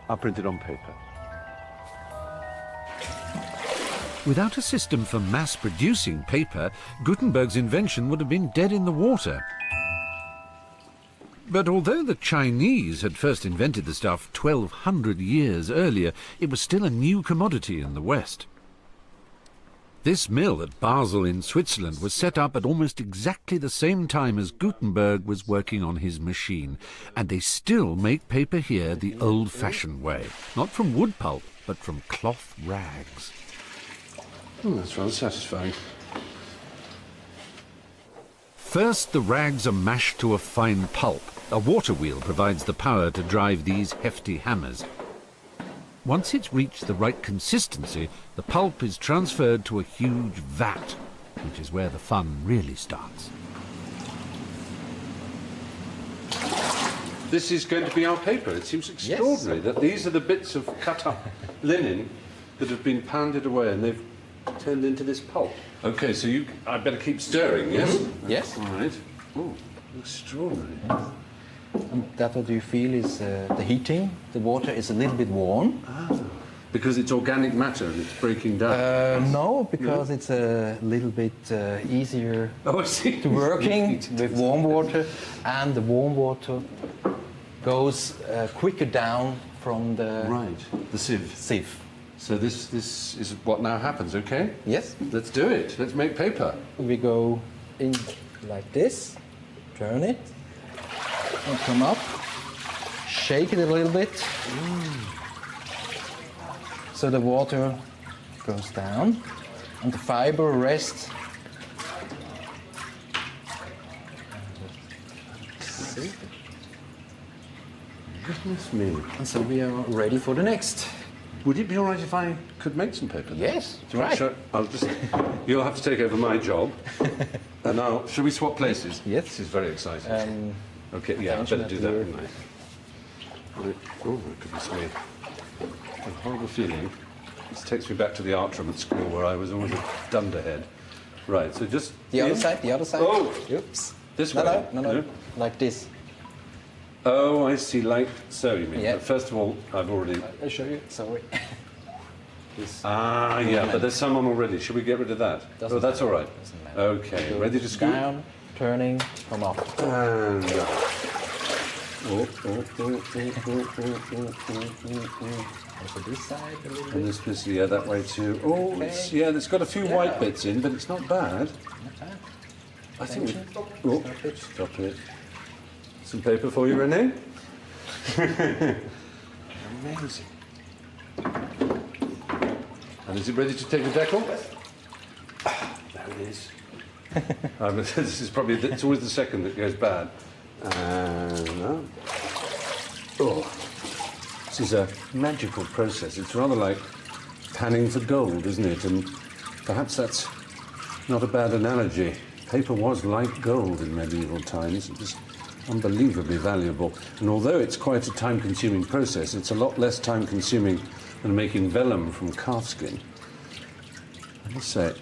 are printed on paper. Without a system for mass-producing paper, Gutenberg's invention would have been dead in the water. But although the Chinese had first invented the stuff 1,200 years earlier, it was still a new commodity in the West. This mill at Basel in Switzerland was set up at almost exactly the same time as Gutenberg was working on his machine, and they still make paper here the old-fashioned way, not from wood pulp, but from cloth rags. Oh, that's rather satisfying. First, the rags are mashed to a fine pulp. A water wheel provides the power to drive these hefty hammers. Once it's reached the right consistency, the pulp is transferred to a huge vat, which is where the fun really starts. This is going to be our paper. It seems extraordinary that these are the bits of cut-up linen that have been pounded away and they've turned into this pulp. Okay, so I better keep stirring, yes? Yes. All right. Oh, extraordinary. And that what you feel is the heating. The water is a little bit warm. Because it's organic matter and it's breaking down. No, because it's a little bit easier to working with warm water, and the warm water goes quicker down from the the sieve. So this is what now happens, okay? Yes. Let's do it. Let's make paper. We go in like this, turn it, and come up, shake it a little bit, so the water goes down, and the fiber rests. Goodness me. And so we are ready for the next. Would it be all right if I could make some paper? Yes, Do you want to show? You'll have to take over my job. And shall we swap places? Yes. This is very exciting. Okay, yeah, I better do that, wouldn't I? Right. Oh, my goodness me. A horrible feeling. This takes me back to the art room at school where I was always a dunderhead. Right, so just... The other side, the other side. Oh! Oops. This way? No. Like this. Oh, I see, like so, you mean? Yeah. But first of all, I've already... I'll show you, sorry. Yeah, but there's someone already. Should we get rid of that? Doesn't that's matter. all right. Doesn't matter. Okay, ready to scoop? Down, turning, come up. And Also this side a little and bit. this piece, yeah, that way too. Oh, Okay. it's got a few white bits in, but it's not bad. Not bad. I think we... Attention. Oh, Stop it. stop it. Some paper for you, Renee? Amazing. And is it ready to take the decal? There it is. This is probably, it's always the second that goes bad. And this is a magical process. It's rather like panning for gold, isn't it? And perhaps that's not a bad analogy. Paper was like gold in medieval times. It was unbelievably valuable. And although it's quite a time-consuming process, it's a lot less time-consuming than making vellum from calfskin. I must say,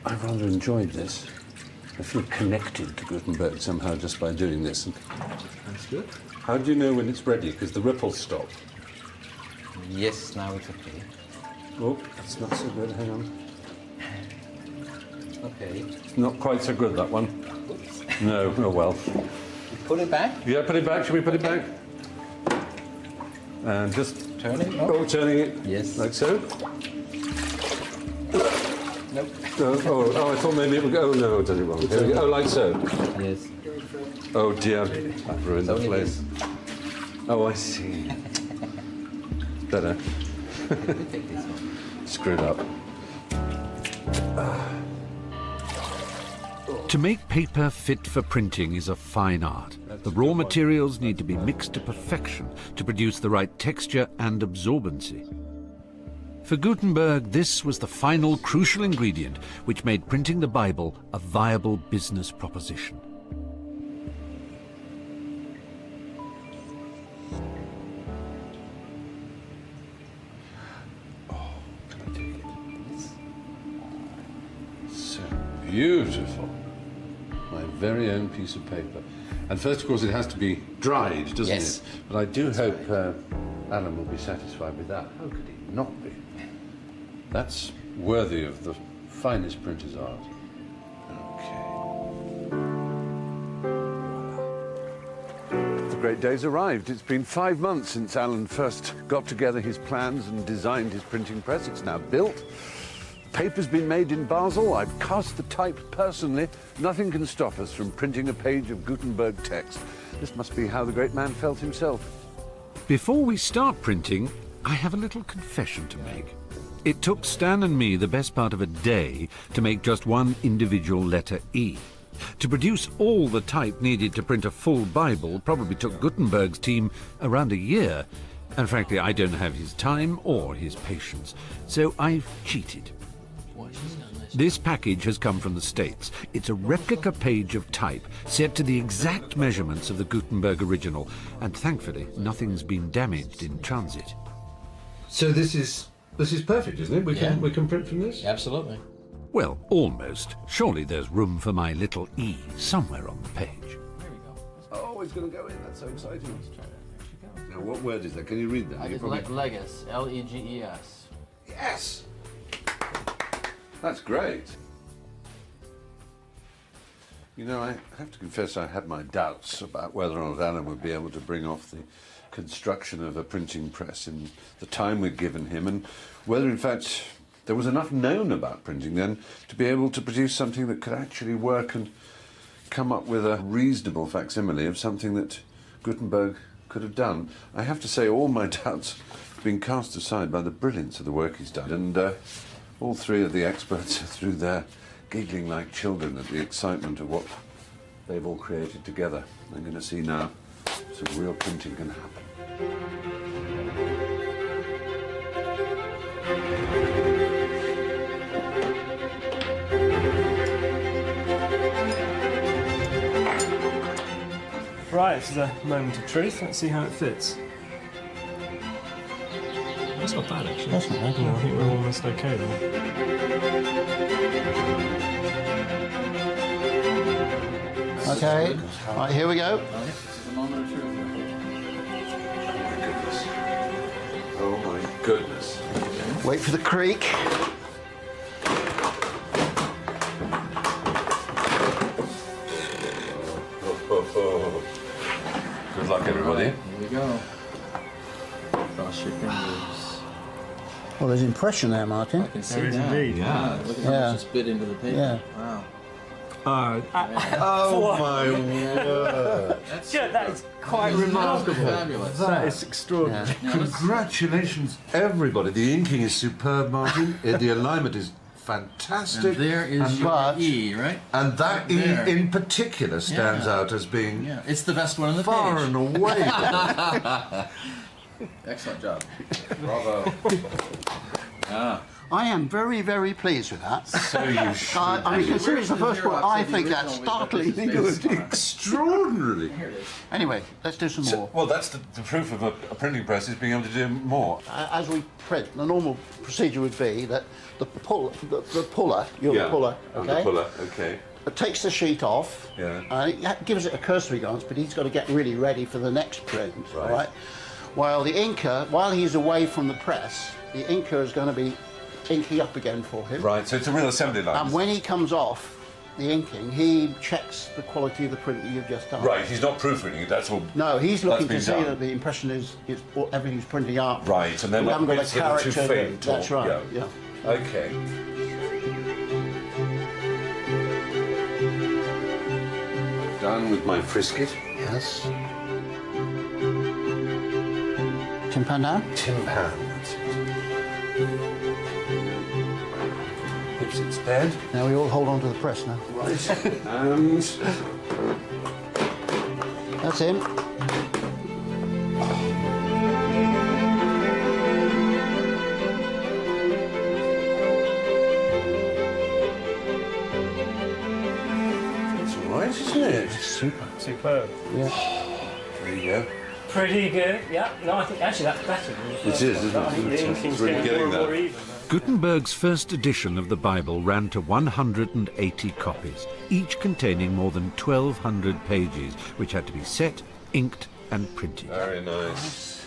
I rather enjoyed this. I feel connected to Gutenberg somehow just by doing this. That's good. How do you know when it's ready? Because the ripples stop. Yes, now it's okay. Oh, that's not so good. Hang on. Okay. Not quite so good, that one. No, oh well. Put it back? Yeah, put it back. Should we put it back? And just... Turn it? Oh, turning it. Yes. Like so. Nope. Oh, I thought maybe it would go... Oh, no, it did it wrong. Here we go. Oh, like so. Yes. Oh, dear. I've ruined the place. Oh, I see. Better. Take this one. Screwed up. To make paper fit for printing is a fine art. The raw materials need to be mixed to perfection to produce the right texture and absorbency. For Gutenberg, this was the final crucial ingredient which made printing the Bible a viable business proposition. So beautiful. My very own piece of paper. And first, of course, it has to be dried, doesn't Yes. it? But I do hope Alan will be satisfied with that. How could he not be? That's worthy of the finest printer's art. Okay. The great day's arrived. It's been 5 months since Alan first got together his plans and designed his printing press. It's now built. Paper's been made in Basel. I've cast the type personally. Nothing can stop us from printing a page of Gutenberg text. This must be how the great man felt himself. Before we start printing, I have a little confession to make. It took Stan and me the best part of a day to make just one individual letter E. To produce all the type needed to print a full Bible probably took Gutenberg's team around a year. And frankly, I don't have his time or his patience, so I've cheated. This package has come from the States. It's a replica page of type set to the exact measurements of the Gutenberg original, and thankfully nothing's been damaged in transit. So this is perfect, isn't it? We can print from this? Absolutely. Well, almost. Surely there's room for my little E somewhere on the page. There we go. Oh, it's going to go in. That's so exciting. Let's try that. Now, what word is that? Can you read that? I You just probably- Legis. L-E-G-E-S. Yes! That's great. You know, I have to confess I had my doubts about whether or not Alan would be able to bring off the construction of a printing press in the time we'd given him, and whether, in fact, there was enough known about printing then to be able to produce something that could actually work and come up with a reasonable facsimile of something that Gutenberg could have done. I have to say all my doubts have been cast aside by the brilliance of the work he's done, and all three of the experts are through there giggling like children at the excitement of what they've all created together. I'm going to see now some real printing can happen. Right, it's the moment of truth. Let's see how it fits. That's not bad, actually. That's not bad. No, I think we're almost okay then. Okay, right, here we go. This is the moment of truth. Oh my goodness. Wait for the creak. Good luck, everybody. Here we go. Cross your fingers. Well, there's impression there, Martin. I can see There is that. indeed. Yeah. Look at how Yeah. much just bit into the paper. Yeah. Wow. Oh my word. Yeah, that is quite remarkable. Fabulous. That is extraordinary. Congratulations, everybody. The inking is superb, Martin. The alignment is fantastic. And there is And your but- E, right? And that There. E in particular stands Yeah. out as being Yeah. It's the best one on the far page. and away. Excellent job. Bravo. Ah. I am very, very pleased with that. So you should. I mean, considering it's the first one, I think that's startlingly good. Extraordinarily. Here it is. Anyway, let's do some more. Well, that's the proof of a printing press is being able to do more. As we print, the normal procedure would be that the puller, you're the puller, I'm okay? the puller, okay. It takes the sheet off, Yeah. it gives it a cursory glance, but he's got to get really ready for the next print, Right. all right? While the inker, while he's away from the press, the inker is going to be inking up again for him. Right, so it's a real assembly line. And when he comes off the inking, he checks the quality of the print that you've just done. Right, he's not proofreading it, that's all. No, he's looking to been see done. that the impression is everything's printing out. Right, and then we haven't got a bits that are too character. faint. That's right. Yeah. Okay. Done with my frisket. Yes. Timpan now? Timpan, that's it. Oops, it's dead. Now we all hold on to the press now. Right. And that's him. it's all right, isn't it? Super. Superb. Yeah. There you go. Pretty good. Yeah. No, I think actually that's better. Than the first It is, one. isn't it? I think the It's inking's really getting getting more and more there. even. Gutenberg's first edition of the Bible ran to 180 copies, each containing more than 1,200 pages, which had to be set, inked, and printed. Very nice.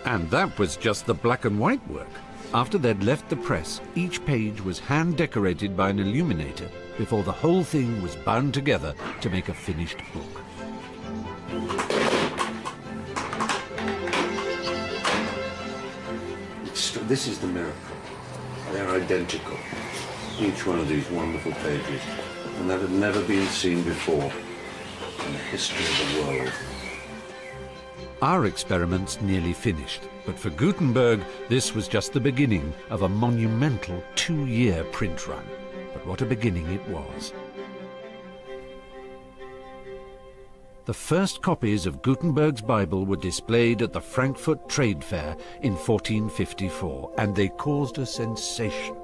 And that was just the black and white work. After they'd left the press, each page was hand-decorated by an illuminator before the whole thing was bound together to make a finished book. This is the miracle. They're identical, each one of these wonderful pages, and that had never been seen before in the history of the world. Our experiment's nearly finished, but for Gutenberg, this was just the beginning of a monumental 2-year print run. But what a beginning it was. The first copies of Gutenberg's Bible were displayed at the Frankfurt Trade Fair in 1454, and they caused a sensation.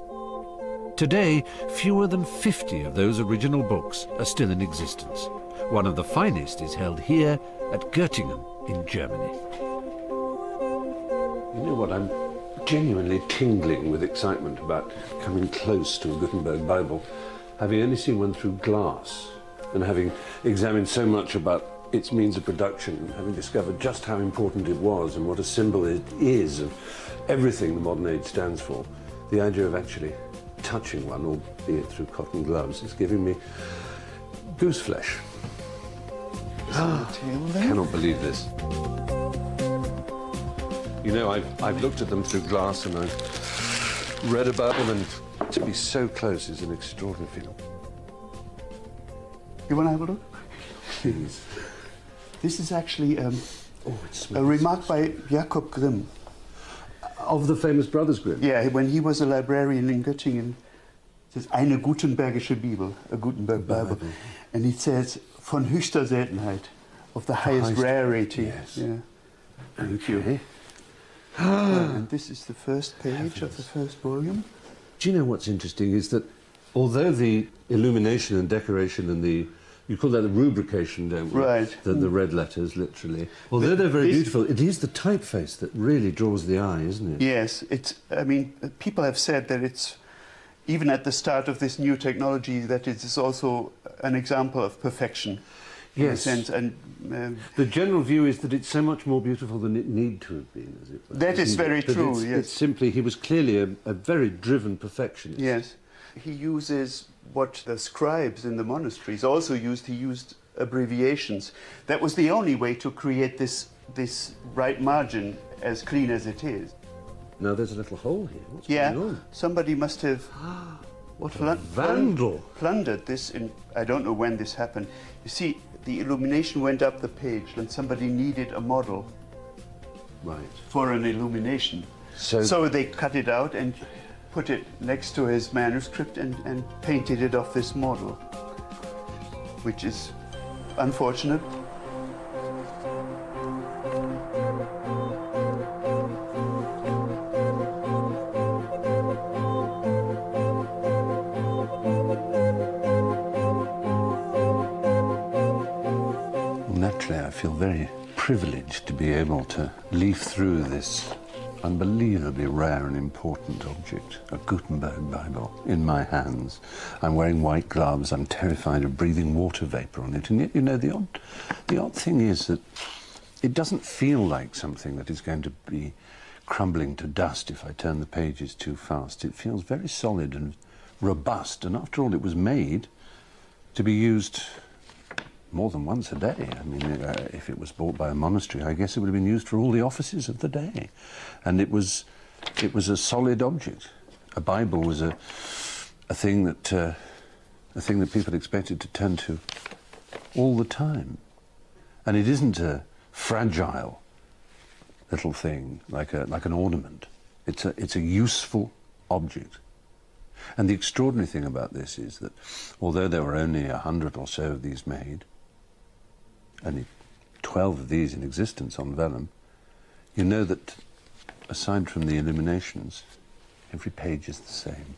Today, fewer than 50 of those original books are still in existence. One of the finest is held here at Göttingen in Germany. You know what, I'm genuinely tingling with excitement about coming close to a Gutenberg Bible, having only seen one through glass, and having examined so much about its means of production, and having discovered just how important it was and what a symbol it is of everything the modern age stands for. The idea of actually touching one, albeit through cotton gloves, is giving me goose flesh. Cannot believe this. You know, I've looked at them through glass and I've read about them, and to be so close is an extraordinary feeling. You want to have a look? Please. This is actually it a smells. remark by Jakob Grimm. Of the famous Brothers Grimm? Yeah, when he was a librarian in Göttingen, it says, eine Gutenbergische Bibel, a Gutenberg Bible. And it says, von höchster Seltenheit, of the highest rarity. Yes. Yeah. Thank you. And this is the first page of the first volume. Do you know what's interesting is that although the illumination and decoration and the, you call that the rubrication, don't we? Right. The red letters, literally. Although they're very beautiful, it is the typeface that really draws the eye, isn't it? Yes, I mean, people have said that it's, even at the start of this new technology, that it is also an example of perfection. In a Yes. sense, and The general view is that it's so much more beautiful than it need to have been, as it were. That is isn't it? very That true, it's, yes. It's simply, he was clearly a very driven perfectionist. yes, he uses what the scribes in the monasteries also used. He used abbreviations. That was the only way to create this right margin as clean as it is. Now there's a little hole here. What's Yeah, going on? somebody must have What a vandal. plundered this in, I don't know when this happened. You see, the illumination went up the page and somebody needed a model Right. for an illumination. So they cut it out and put it next to his manuscript and painted it off this model, which is unfortunate. Naturally, I feel very privileged to be able to leaf through this unbelievably rare and important object, a Gutenberg Bible, in my hands. I'm wearing white gloves, I'm terrified of breathing water vapor on it, and yet, you know, the odd thing is that it doesn't feel like something that is going to be crumbling to dust if I turn the pages too fast. It feels very solid and robust, and after all, it was made to be used more than once a day. I mean, if it was bought by a monastery, I guess it would have been used for all the offices of the day. And it was a solid object. A Bible was a thing that people expected to turn to all the time. And it isn't a fragile little thing like an ornament. It's a useful object. And the extraordinary thing about this is that although there were only 100 or so of these made, only 12 of these in existence on vellum, you know that aside from the illuminations, every page is the same.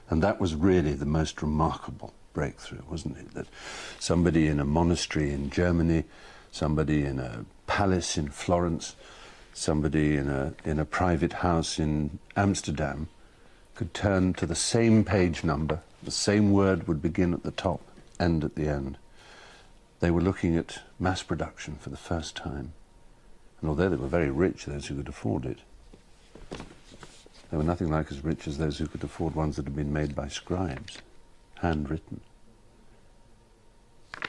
And that was really the most remarkable breakthrough, wasn't it? That somebody in a monastery in Germany, somebody in a palace in Florence, somebody in a private house in Amsterdam could turn to the same page number, the same word would begin at the top, end at the end. They were looking at mass production for the first time. And although they were very rich, those who could afford it, they were nothing like as rich as those who could afford ones that had been made by scribes, handwritten. I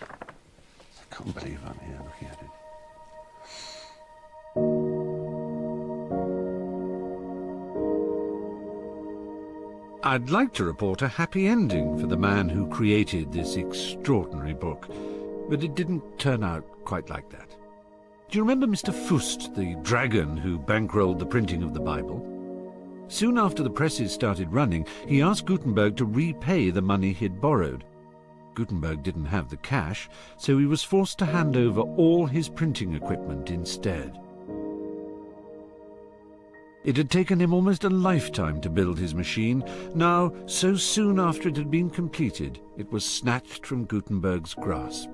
can't believe I'm here looking at it. I'd like to report a happy ending for the man who created this extraordinary book, but it didn't turn out quite like that. Do you remember Mr. Fust, the dragon who bankrolled the printing of the Bible? Soon after the presses started running, he asked Gutenberg to repay the money he'd borrowed. Gutenberg didn't have the cash, so he was forced to hand over all his printing equipment instead. It had taken him almost a lifetime to build his machine. Now, so soon after it had been completed, it was snatched from Gutenberg's grasp.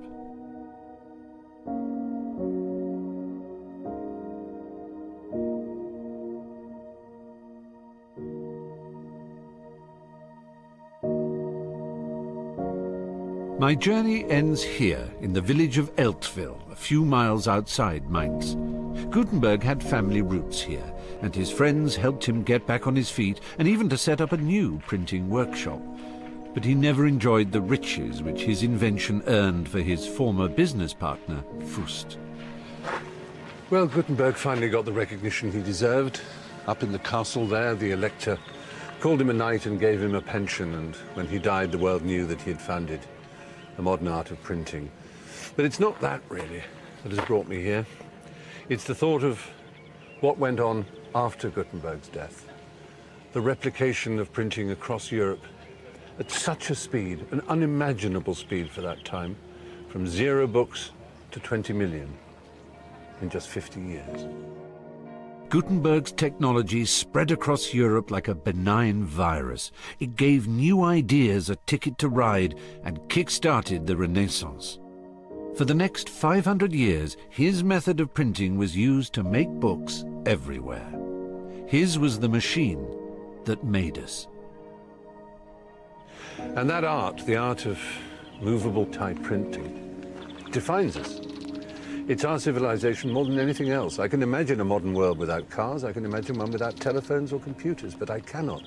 My journey ends here, in the village of Eltville, a few miles outside Mainz. Gutenberg had family roots here, and his friends helped him get back on his feet and even to set up a new printing workshop. But he never enjoyed the riches which his invention earned for his former business partner, Fust. Well, Gutenberg finally got the recognition he deserved. Up in the castle there, the Elector called him a knight and gave him a pension, and when he died, the world knew that he had founded the modern art of printing. But it's not that, really, that has brought me here. It's the thought of what went on after Gutenberg's death. The replication of printing across Europe at such a speed, an unimaginable speed for that time, from 0 books to 20 million in just 50 years. Gutenberg's technology spread across Europe like a benign virus. It gave new ideas a ticket to ride and kick-started the Renaissance. For the next 500 years, his method of printing was used to make books everywhere. His was the machine that made us. And that art, the art of movable type printing, defines us. It's our civilization more than anything else. I can imagine a modern world without cars, I can imagine one without telephones or computers, but I cannot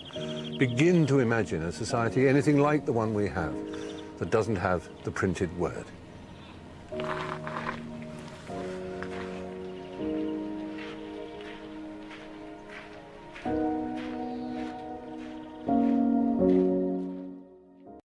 begin to imagine a society anything like the one we have that doesn't have the printed word.